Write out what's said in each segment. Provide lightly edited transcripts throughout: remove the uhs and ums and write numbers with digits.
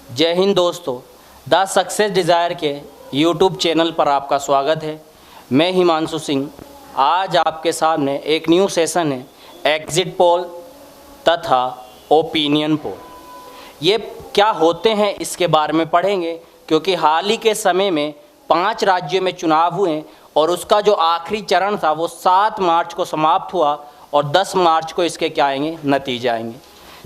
जय हिंद दोस्तों, the success desire के यूट्यूब चैनल पर आपका स्वागत है। मैं हिमांशु सिंह। आज आपके सामने एक न्यू सेशन है, एग्जिट पोल तथा ओपिनियन पोल। ये क्या होते हैं इसके बारे में पढ़ेंगे, क्योंकि हाल ही के समय में 5 राज्यों में चुनाव हुए और उसका जो आखिरी चरण था वो 7 मार्च को समाप्त हुआ और 10 मार्च को इसके क्या आएंगे, नतीजे आएंगे।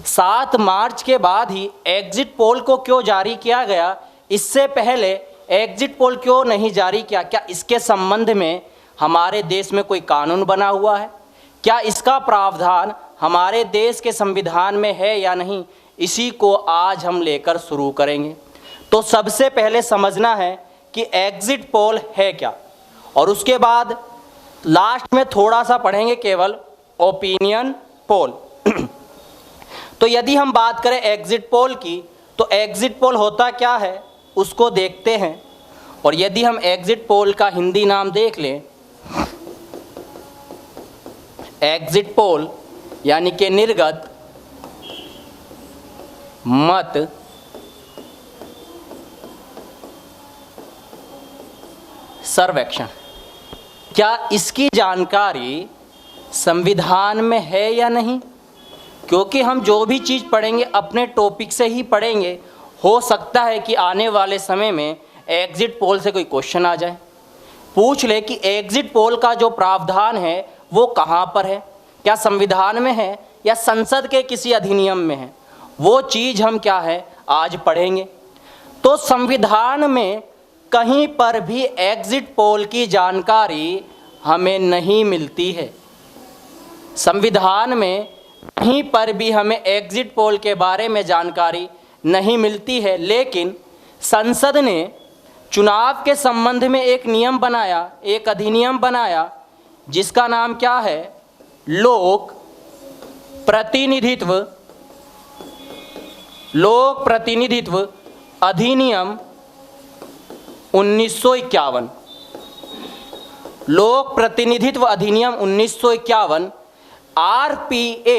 7 मार्च के बाद ही एग्जिट पोल को क्यों जारी किया गया, इससे पहले एग्जिट पोल क्यों नहीं जारी किया, क्या इसके संबंध में हमारे देश में कोई कानून बना हुआ है, क्या इसका प्रावधान हमारे देश के संविधान में है या नहीं, इसी को आज हम लेकर शुरू करेंगे। तो सबसे पहले समझना है कि एग्जिट पोल है क्या, और उसके बाद लास्ट में थोड़ा सा पढ़ेंगे केवल ओपिनियन पोल। तो यदि हम बात करें एग्जिट पोल की, तो एग्जिट पोल होता क्या है उसको देखते हैं। और यदि हम एग्जिट पोल का हिंदी नाम देख लें, एग्जिट पोल यानी कि निर्गत मत सर्वेक्षण। क्या इसकी जानकारी संविधान में है या नहीं, क्योंकि हम जो भी चीज़ पढ़ेंगे अपने टॉपिक से ही पढ़ेंगे। हो सकता है कि आने वाले समय में एग्जिट पोल से कोई क्वेश्चन आ जाए, पूछ ले कि एग्जिट पोल का जो प्रावधान है वो कहाँ पर है, क्या संविधान में है या संसद के किसी अधिनियम में है। वो चीज़ हम क्या है आज पढ़ेंगे। तो संविधान में कहीं पर भी एग्जिट पोल की जानकारी हमें नहीं मिलती है। संविधान में कहीं पर भी हमें एग्जिट पोल के बारे में जानकारी नहीं मिलती है। लेकिन संसद ने चुनाव के संबंध में एक नियम बनाया, एक अधिनियम बनाया, जिसका नाम क्या है, लोक प्रतिनिधित्व अधिनियम 1951। लोक प्रतिनिधित्व अधिनियम 1951 आरपीए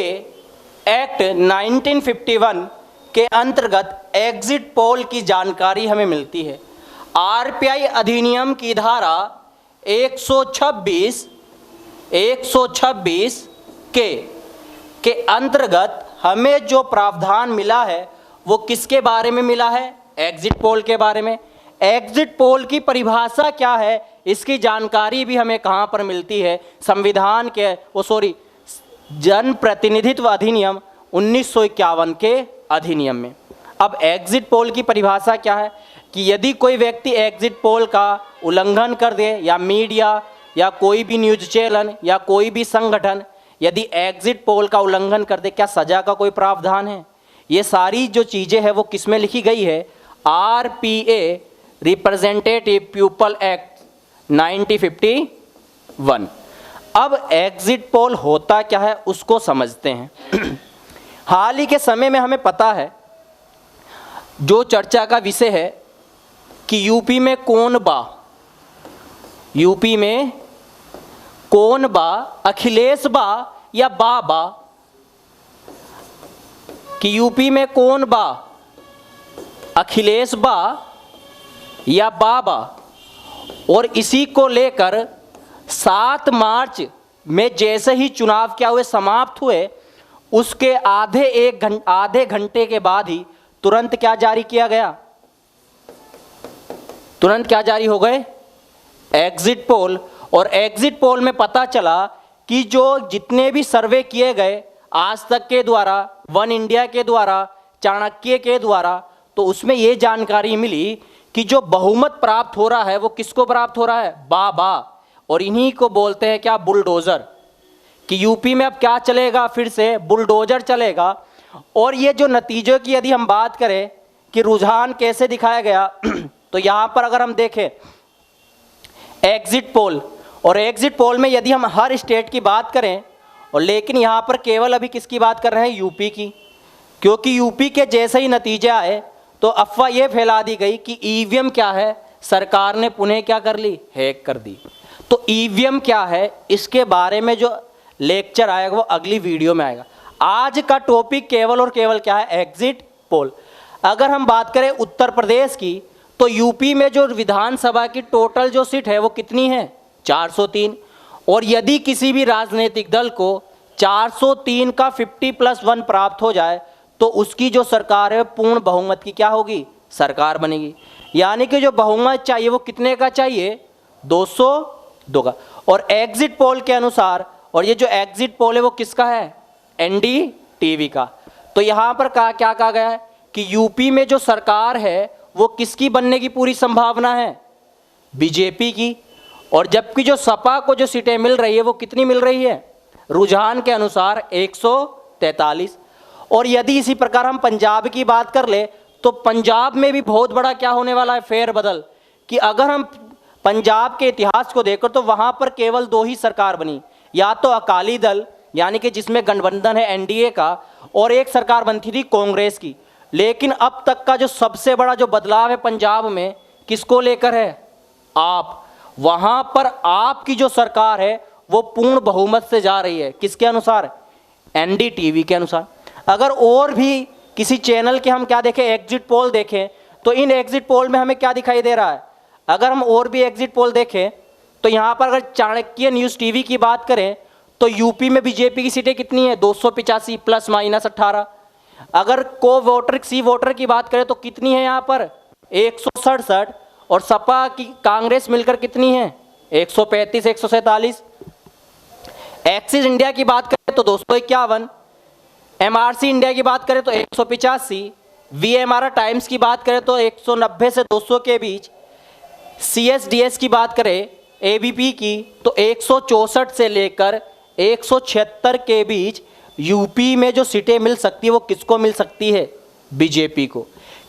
एक्ट 1951 के अंतर्गत एग्जिट पोल की जानकारी हमें मिलती है। आरपीआई अधिनियम की धारा 126 के अंतर्गत हमें जो प्रावधान मिला है वो किसके बारे में मिला है, एग्जिट पोल के बारे में। एग्जिट पोल की परिभाषा क्या है, इसकी जानकारी भी हमें कहाँ पर मिलती है, संविधान के जन प्रतिनिधित्व अधिनियम 1951 के अधिनियम में। अब एग्जिट पोल की परिभाषा क्या है कि यदि कोई व्यक्ति एग्जिट पोल का उल्लंघन कर दे, या मीडिया या कोई भी न्यूज चैनल या कोई भी संगठन यदि एग्जिट पोल का उल्लंघन कर दे, क्या सजा का कोई प्रावधान है। ये सारी जो चीज़ें हैं वो किस में लिखी गई है, आरपीए रिप्रेजेंटेटिव पीपल एक्ट 1951। अब एग्जिट पोल होता क्या है उसको समझते हैं। हाल ही के समय में हमें पता है, जो चर्चा का विषय है कि यूपी में कौन बा, अखिलेश बा या बा, कि यूपी में कौन बा, अखिलेश बा या बा। और इसी को लेकर 7 मार्च में जैसे ही चुनाव क्या हुए, समाप्त हुए, उसके आधे घंटे के बाद ही तुरंत क्या जारी किया गया, तुरंत क्या जारी हो गए, एग्जिट पोल। और एग्जिट पोल में पता चला कि जो जितने भी सर्वे किए गए आज तक के द्वारा, वन इंडिया के द्वारा, चाणक्य के द्वारा, तो उसमें ये जानकारी मिली कि जो बहुमत प्राप्त हो रहा है वो किसको प्राप्त हो रहा है, बा। और इन्हीं को बोलते हैं क्या, बुलडोज़र। कि यूपी में अब क्या चलेगा, फिर से बुलडोज़र चलेगा। और ये जो नतीजों की यदि हम बात करें कि रुझान कैसे दिखाया गया, तो यहाँ पर अगर हम देखें एग्जिट पोल, और एग्जिट पोल में यदि हम हर स्टेट की बात करें, और लेकिन यहाँ पर केवल अभी किसकी बात कर रहे हैं, यूपी की। क्योंकि यूपी के जैसे ही नतीजे आए तो अफवाह ये फैला दी गई कि ईवीएम क्या है, सरकार ने पुनः क्या कर ली, हैक कर दी। तो ईवीएम क्या है, इसके बारे में जो लेक्चर आएगा वो अगली वीडियो में आएगा। आज का टॉपिक केवल और केवल क्या है, एग्जिट पोल। अगर हम बात करें उत्तर प्रदेश की, तो यूपी में जो विधानसभा की टोटल जो सीट है वो कितनी है? 403। और यदि किसी भी राजनीतिक दल को 403 का 50+1 प्राप्त हो जाए तो उसकी जो सरकार है पूर्ण बहुमत की क्या होगी? सरकार बनेगी। यानी कि जो बहुमत चाहिए वो कितने का चाहिए? 202 का। और एग्जिट पोल के अनुसार, और ये जो एग्जिट पोल है वो किसका है? एनडीटीवी का। तो यहाँ पर क्या कहा गया है कि यूपी में जो सरकार है वो किसकी बनने की पूरी संभावना है? बीजेपी की। और जबकि जो सपा को जो सीटें मिल रही है वो कितनी मिल रही है? रुझान के अनुसार 143। और यदि इसी प्रकार हम पंजाब की बात कर ले तो पंजाब में भी बहुत बड़ा क्या होने वाला है? फेरबदल। कि अगर हम पंजाब के इतिहास को देखकर तो वहाँ पर केवल 2 ही सरकार बनी, या तो अकाली दल यानी कि जिसमें गठबंधन है एनडीए का, और एक सरकार बनती थी कांग्रेस की। लेकिन अब तक का जो सबसे बड़ा जो बदलाव है पंजाब में किसको लेकर है? आप। वहाँ पर आपकी जो सरकार है वो पूर्ण बहुमत से जा रही है। किसके अनुसार? एनडीटीवी के अनुसार। अगर और भी किसी चैनल के हम क्या देखें, एग्जिट पोल देखें, तो इन एग्जिट पोल में हमें क्या दिखाई दे रहा है? अगर हम और भी एग्जिट पोल देखें तो यहाँ पर अगर चाणक्य न्यूज़ टीवी की बात करें तो यूपी में बीजेपी की सीटें कितनी है? 285 ± 18। अगर को वोटर सी वोटर की बात करें तो कितनी है यहाँ पर? 167। और सपा की कांग्रेस मिलकर कितनी है? 135 147। एक्सिस इंडिया की बात करें तो 251। एमआरसी इंडिया की बात करें तो 185। वीएमआर टाइम्स की बात करें तो 190 से 200 के बीच। सीएसडीएस की बात करें एबीपी की तो 164 से लेकर 176 के बीच यूपी में जो सीटें मिल सकती है वो किसको मिल सकती है? बीजेपी को।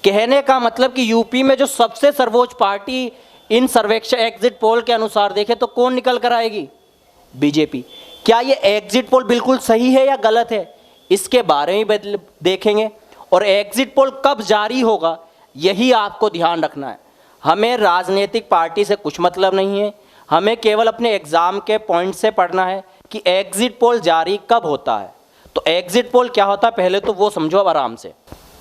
कहने का मतलब कि यूपी में जो सबसे सर्वोच्च पार्टी इन सर्वेक्षण एग्जिट पोल के अनुसार देखें तो कौन निकल कर आएगी? बीजेपी। क्या ये एग्जिट पोल बिल्कुल सही है या गलत है, इसके बारे में देखेंगे। और एग्जिट पोल कब जारी होगा यही आपको ध्यान रखना है। हमें राजनीतिक पार्टी से कुछ मतलब नहीं है, हमें केवल अपने एग्ज़ाम के पॉइंट से पढ़ना है कि एग्जिट पोल जारी कब होता है। तो एग्जिट पोल क्या होता है पहले तो वो समझो अब आराम से।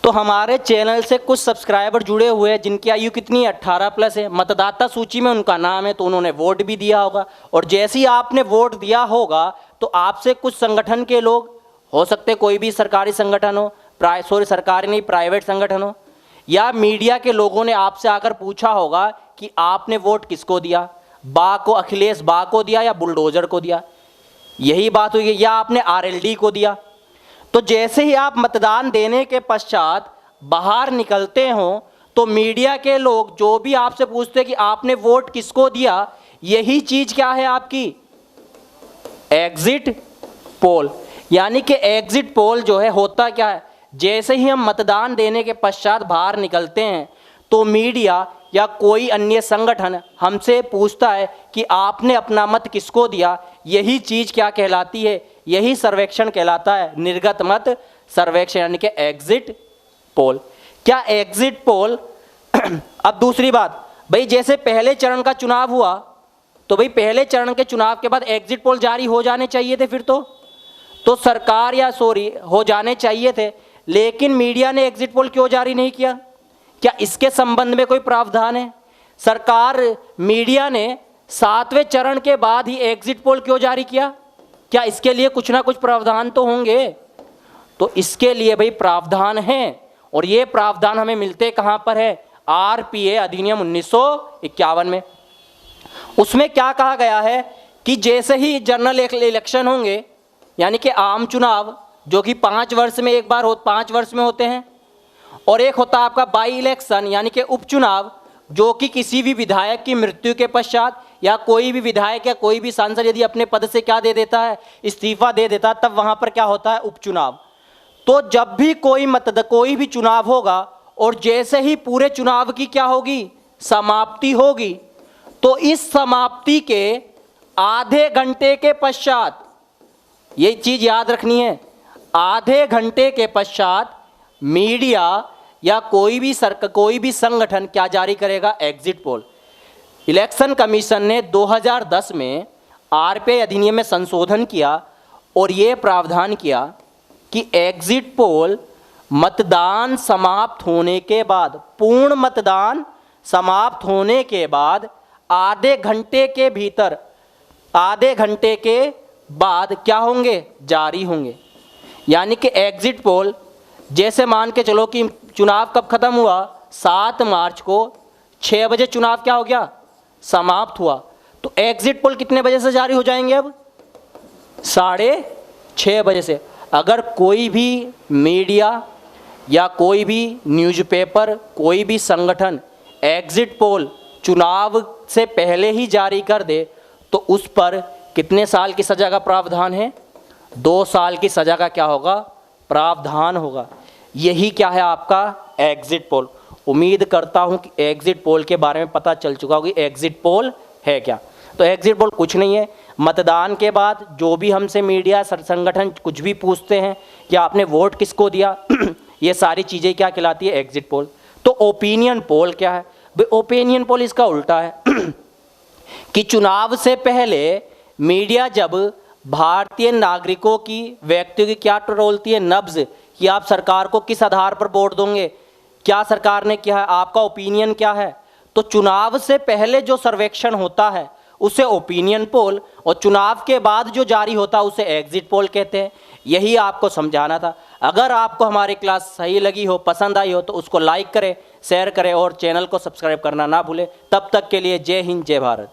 तो हमारे चैनल से कुछ सब्सक्राइबर जुड़े हुए हैं जिनकी आयु कितनी है? 18+ है। मतदाता सूची में उनका नाम है तो उन्होंने वोट भी दिया होगा। और जैसे ही आपने वोट दिया होगा तो आपसे कुछ संगठन के लोग, हो सकते कोई भी सरकारी संगठन हो, सरकारी नहीं प्राइवेट संगठन हो, या मीडिया के लोगों ने आपसे आकर पूछा होगा कि आपने वोट किसको दिया? बा को, अखिलेश बा को दिया या बुलडोजर को दिया? यही बात हुई। या आपने आरएलडी को दिया? तो जैसे ही आप मतदान देने के पश्चात बाहर निकलते हो तो मीडिया के लोग जो भी आपसे पूछते हैं कि आपने वोट किसको दिया, यही चीज क्या है आपकी? Exit poll. यानी कि एग्जिट पोल जो है होता क्या है, जैसे ही हम मतदान देने के पश्चात बाहर निकलते हैं तो मीडिया या कोई अन्य संगठन हमसे पूछता है कि आपने अपना मत किसको दिया। यही चीज़ क्या कहलाती है? यही सर्वेक्षण कहलाता है, निर्गत मत सर्वेक्षण यानी कि एग्जिट पोल। क्या एग्जिट पोल अब दूसरी बात, भाई जैसे पहले चरण का चुनाव हुआ तो भाई पहले चरण के चुनाव के बाद एग्जिट पोल जारी हो जाने चाहिए थे, फिर तो सरकार या हो जाने चाहिए थे, लेकिन मीडिया ने एग्जिट पोल क्यों जारी नहीं किया? क्या इसके संबंध में कोई प्रावधान है? सरकार मीडिया ने 7वें चरण के बाद ही एग्जिट पोल क्यों जारी किया? क्या इसके लिए कुछ ना कुछ प्रावधान तो होंगे? तो इसके लिए भाई प्रावधान हैं, और ये प्रावधान हमें मिलते कहाँ पर है? आरपीए अधिनियम 1951 में। उसमें क्या कहा गया है कि जैसे ही जनरल इलेक्शन होंगे यानी कि आम चुनाव जो कि 5 वर्ष में एक बार 5 वर्ष में होते हैं, और एक होता है आपका बाई इलेक्शन यानी कि उपचुनाव जो कि किसी भी विधायक की मृत्यु के पश्चात या कोई भी विधायक या कोई भी सांसद यदि अपने पद से क्या दे देता है, इस्तीफा दे देता है, तब वहाँ पर क्या होता है? उपचुनाव। तो जब भी कोई भी चुनाव होगा और जैसे ही पूरे चुनाव की क्या होगी? समाप्ति होगी, तो इस समाप्ति के आधे घंटे के पश्चात, ये चीज़ याद रखनी है, आधे घंटे के पश्चात मीडिया या कोई भी संगठन क्या जारी करेगा? Exit poll. इलेक्शन कमीशन ने 2010 में आरपीआई अधिनियम में संशोधन किया और ये प्रावधान किया कि एग्जिट पोल मतदान समाप्त होने के बाद, पूर्ण मतदान समाप्त होने के बाद आधे घंटे के भीतर, आधे घंटे के बाद क्या होंगे, जारी होंगे। यानी कि एग्जिट पोल, जैसे मान के चलो कि चुनाव कब खत्म हुआ, 7 मार्च को 6 बजे चुनाव क्या हो गया, समाप्त हुआ। तो एग्जिट पोल कितने बजे से जारी हो जाएंगे, अब 6:30 बजे से। अगर कोई भी मीडिया या कोई भी न्यूज़पेपर, कोई भी संगठन एग्जिट पोल चुनाव से पहले ही जारी कर दे तो उस पर कितने साल की सज़ा का प्रावधान है, 2 साल की सज़ा का क्या होगा, प्रावधान होगा। यही क्या है आपका एग्जिट पोल। उम्मीद करता हूं कि एग्जिट पोल के बारे में पता चल चुका होगा कि एग्जिट पोल है क्या। तो एग्जिट पोल कुछ नहीं है, मतदान के बाद जो भी हमसे मीडिया संगठन कुछ भी पूछते हैं कि आपने वोट किसको दिया ये सारी चीज़ें क्या कहलाती है, एग्जिट पोल। तो ओपिनियन पोल क्या है भाई, ओपिनियन पोल इसका उल्टा है कि चुनाव से पहले मीडिया जब भारतीय नागरिकों की, व्यक्तियों की क्या टटोलती है, नब्ज, कि आप सरकार को किस आधार पर वोट दोगे, क्या सरकार ने किया है, आपका ओपिनियन क्या है। तो चुनाव से पहले जो सर्वेक्षण होता है उसे ओपिनियन पोल, और चुनाव के बाद जो जारी होता है उसे एग्जिट पोल कहते हैं। यही आपको समझाना था। अगर आपको हमारी क्लास सही लगी हो, पसंद आई हो तो उसको लाइक करें, शेयर करें और चैनल को सब्सक्राइब करना ना भूलें। तब तक के लिए जय हिंद, जय भारत।